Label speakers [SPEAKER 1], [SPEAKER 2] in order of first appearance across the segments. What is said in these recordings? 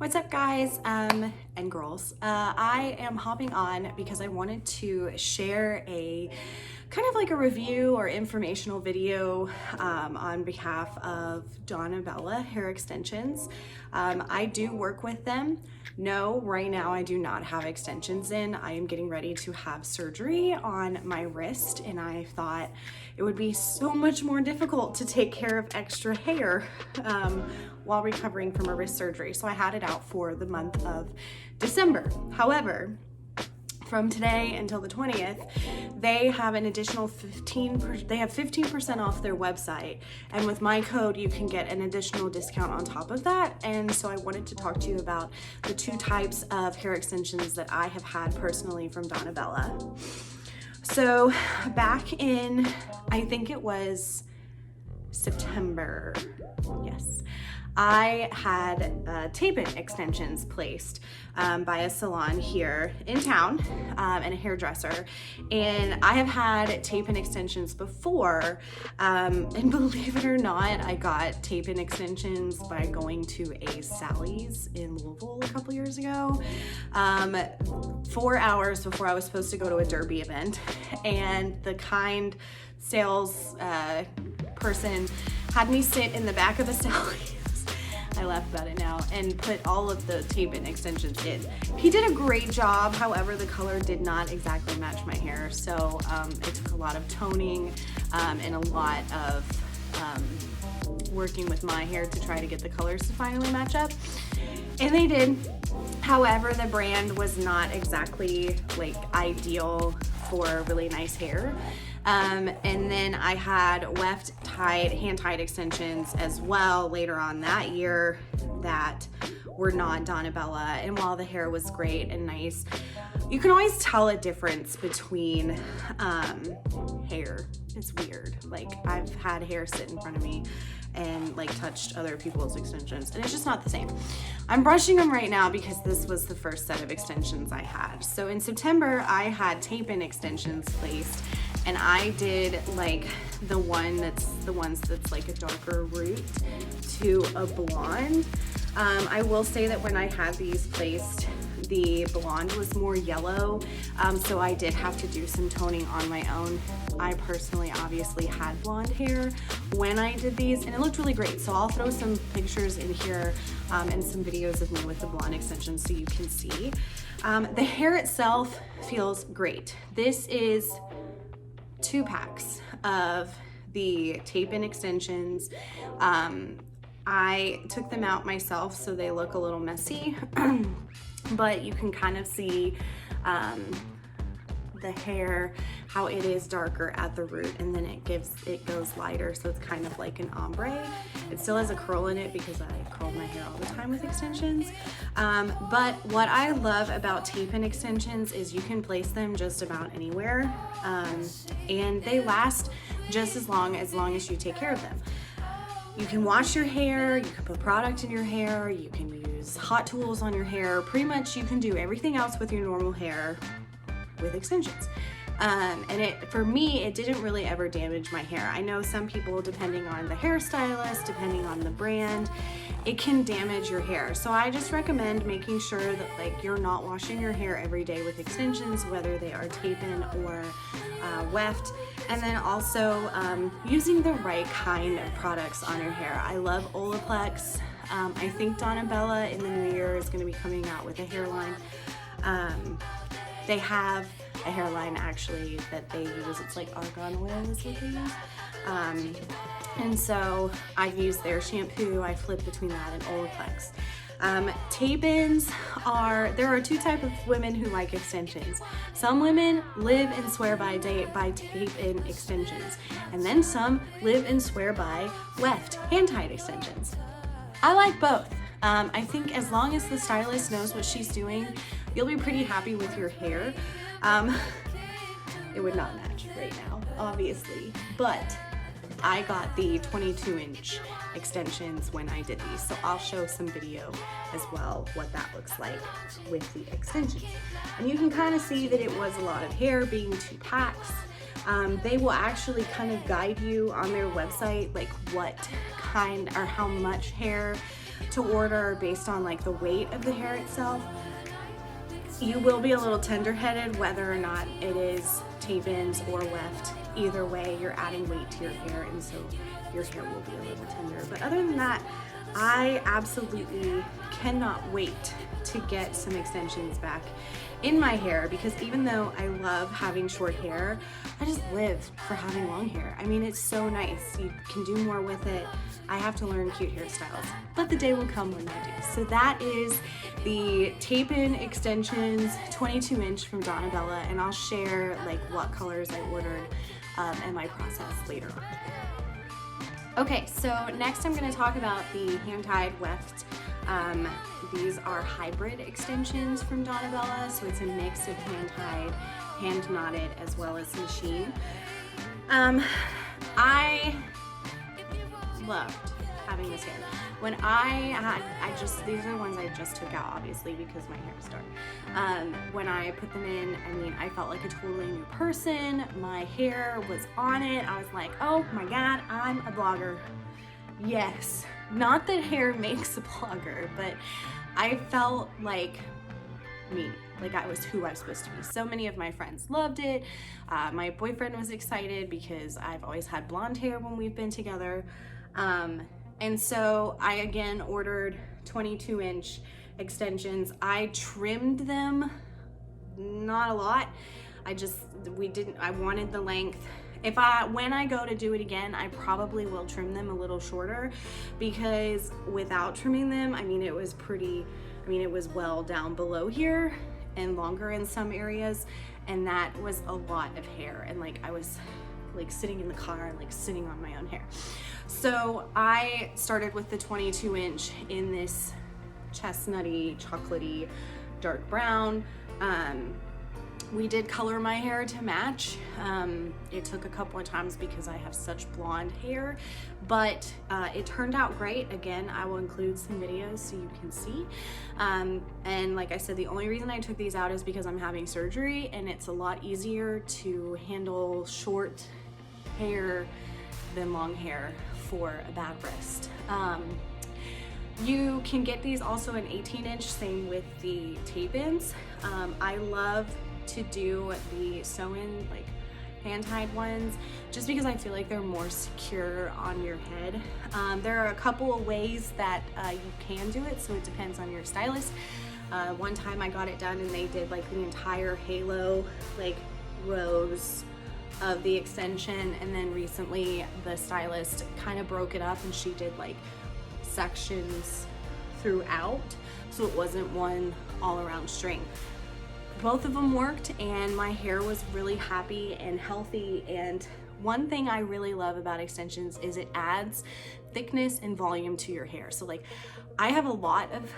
[SPEAKER 1] What's up, guys and girls? I am hopping on because I wanted to share a kind of like a review or informational video on behalf of Donna Hair Extensions. I do work with them. No, right now I do not have extensions in. I am getting ready to have surgery on my wrist, and I thought it would be so much more difficult to take care of extra hair while recovering from a wrist surgery. So I had it out for the month of December. However, from today until the 20th, they have an additional 15% off their website. And with my code, you can get an additional discount on top of that. And so I wanted to talk to you about the two types of hair extensions that I have had personally from Donna. So back in, I think it was September, yes, I had tape-in extensions placed by a salon here in town and a hairdresser. And I have had tape-in extensions before, and believe it or not, I got tape-in extensions by going to a Sally's in Louisville a couple years ago, 4 hours before I was supposed to go to a derby event. And the kind sales person had me sit in the back of the Sally's, I laugh about it now, and put all of the tape-in extensions in. He did a great job, however, the color did not exactly match my hair, so it took a lot of toning and a lot of working with my hair to try to get the colors to finally match up, and they did. However, the brand was not exactly like ideal for really nice hair. And then I had Weft hand-tied extensions as well later on that year that were not Donna. And while the hair was great and nice, you can always tell a difference between hair. It's weird. Like, I've had hair sit in front of me and like touched other people's extensions, and it's just not the same. I'm brushing them right now because this was the first set of extensions I had. So in September, I had tape-in extensions placed, and I did like the ones that's like a darker root to a blonde. I will say that when I had these placed, the blonde was more yellow, so I did have to do some toning on my own. I personally obviously had blonde hair when I did these, and it looked really great. So I'll throw some pictures in here and some videos of me with the blonde extensions so you can see. The hair itself feels great. This is 2 packs of the tape-in extensions. I took them out myself, so they look a little messy, but you can kind of see the hair, how it is darker at the root, and then it goes lighter, so it's kind of like an ombre. It still has a curl in it because I curl my hair all the time with extensions. But what I love about tape-in extensions is you can place them just about anywhere, and they last just as long as you take care of them. You can wash your hair, you can put product in your hair, you can use hot tools on your hair. Pretty much you can do everything else with your normal hair with extensions. And for me, it didn't really ever damage my hair. I know some people, depending on the hairstylist, depending on the brand, it can damage your hair. So I just recommend making sure that like you're not washing your hair every day with extensions, whether they are tape-in or Weft. And then also using the right kind of products on your hair. I love Olaplex. I think Donna in the new year is going to be coming out with a hairline. They have a hairline actually that they use. It's like argan oil is what they use. And so I use their shampoo. I flip between that and Olaplex. Tape-ins there are 2 types of women who like extensions. Some women live and swear by tape-in extensions, and then some live and swear by Weft hand-tied extensions. I like both. I think as long as the stylist knows what she's doing, you'll be pretty happy with your hair. It would not match right now, obviously, but I got the 22-inch extensions when I did these, so I'll show some video as well what that looks like with the extensions. And you can kind of see that it was a lot of hair being 2 packs. They will actually kind of guide you on their website like what kind or how much hair to order based on like the weight of the hair itself. You will be a little tender-headed whether or not it is tape-ins or weft. Either way, you're adding weight to your hair, and so your hair will be a little tender. But other than that, I absolutely cannot wait to get some extensions back in my hair, because even though I love having short hair, I just live for having long hair. I mean, it's so nice. You can do more with it. I have to learn cute hairstyles, but the day will come when I do. So that is the tape-in extensions 22-inch from Donna, and I'll share like what colors I ordered and my process later on. Okay, so next I'm going to talk about the hand-tied weft. These are hybrid extensions from Donna, so it's a mix of hand-tied, hand-knotted, as well as machine. I loved having this hair. When these are ones I just took out, obviously, because my hair is dark. When I put them in, I mean, I felt like a totally new person. My hair was on it. I was like, oh my God, I'm a blogger. Yes, not that hair makes a blogger, but I felt like me, like I was who I was supposed to be. So many of my friends loved it. My boyfriend was excited because I've always had blonde hair when we've been together. And so I again ordered 22-inch extensions. I trimmed them, not a lot. I wanted the length. When I go to do it again, I probably will trim them a little shorter, because without trimming them, I mean, it was well down below here and longer in some areas. And that was a lot of hair. And like, I was like sitting in the car and like sitting on my own hair. So I started with the 22-inch in this chestnutty, chocolatey, dark brown. We did color my hair to match. It took a couple of times because I have such blonde hair, but it turned out great. Again, I will include some videos so you can see. And like I said, the only reason I took these out is because I'm having surgery, and it's a lot easier to handle short hair than long hair for a bad wrist. You can get these also in 18-inch, same with the tape-ins. I love to do the sew-in, like hand-tied ones, just because I feel like they're more secure on your head. There are a couple of ways that you can do it, so it depends on your stylist. One time I got it done and they did like the entire halo, like rows of the extension, and then recently the stylist kind of broke it up and she did like sections throughout, so it wasn't one all-around string. Both of them worked and my hair was really happy and healthy. And one thing I really love about extensions is it adds thickness and volume to your hair. So like, I have a lot of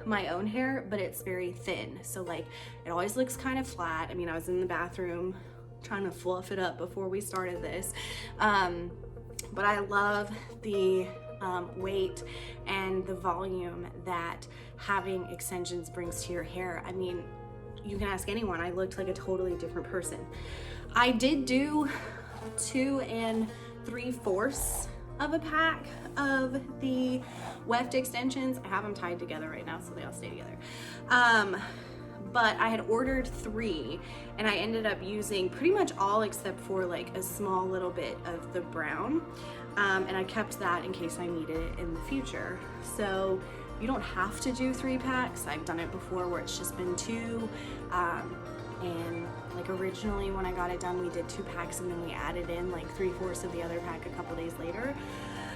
[SPEAKER 1] my own hair, but it's very thin, so like it always looks kind of flat. I mean, I was in the bathroom trying to fluff it up before we started this, but I love the weight and the volume that having extensions brings to your hair. I mean, you can ask anyone, I looked like a totally different person. I did do 2 3/4 of a pack of the weft extensions. I have them tied together right now so they all stay together. But I had ordered 3 and I ended up using pretty much all except for like a small little bit of the brown. And I kept that in case I needed it in the future. So you don't have to do 3 packs. I've done it before where it's just been 2. And like originally when I got it done, we did 2 packs and then we added in like 3/4 of the other pack a couple days later,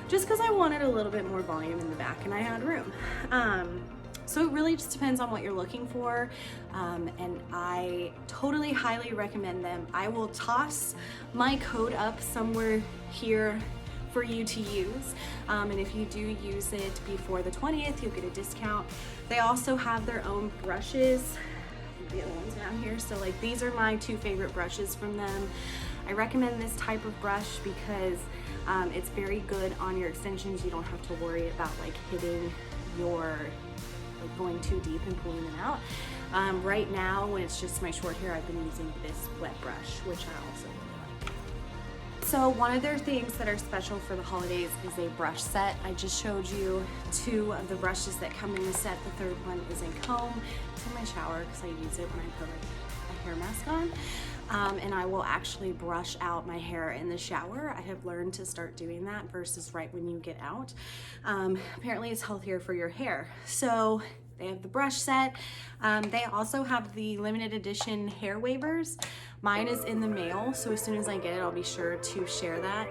[SPEAKER 1] just because I wanted a little bit more volume in the back and I had room. So it really just depends on what you're looking for. And I totally highly recommend them. I will toss my code up somewhere here for you to use. And if you do use it before the 20th, you'll get a discount. They also have their own brushes. The other ones down here. So like these are my 2 favorite brushes from them. I recommend this type of brush because it's very good on your extensions. You don't have to worry about like hitting your, like going too deep and pulling them out. Right now when it's just my short hair, I've been using this wet brush, which I also really like. So one of their things that are special for the holidays is a brush set. I just showed you 2 of the brushes that come in the set. The 3rd one is a comb. It's in my shower because I use it when I put a hair mask on. And I will actually brush out my hair in the shower. I have learned to start doing that versus right when you get out. Apparently it's healthier for your hair. So they have the brush set. They also have the limited edition hair wavers. Mine is in the mail, so as soon as I get it, I'll be sure to share that,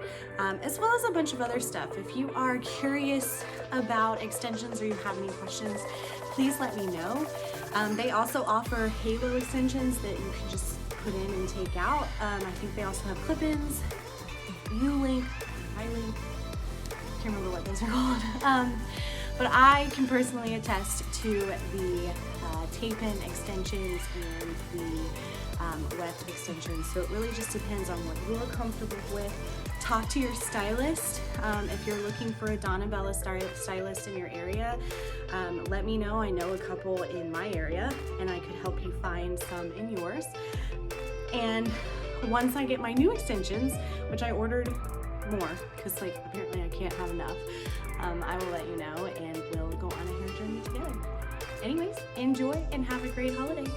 [SPEAKER 1] as well as a bunch of other stuff. If you are curious about extensions or you have any questions, please let me know. They also offer halo extensions that you can just put in and take out. I think they also have clip-ins, U-link, I-link, can't remember what those are called. But I can personally attest to the tape-in extensions and the Weft extensions. So it really just depends on what you're comfortable with. Talk to your stylist. If you're looking for a Donna Bella stylist in your area, let me know. I know a couple in my area and I could help you find some in yours. And once I get my new extensions, which I ordered more because apparently I can't have enough, I will let you know and we'll go on a hair journey together. Anyways, enjoy and have a great holiday.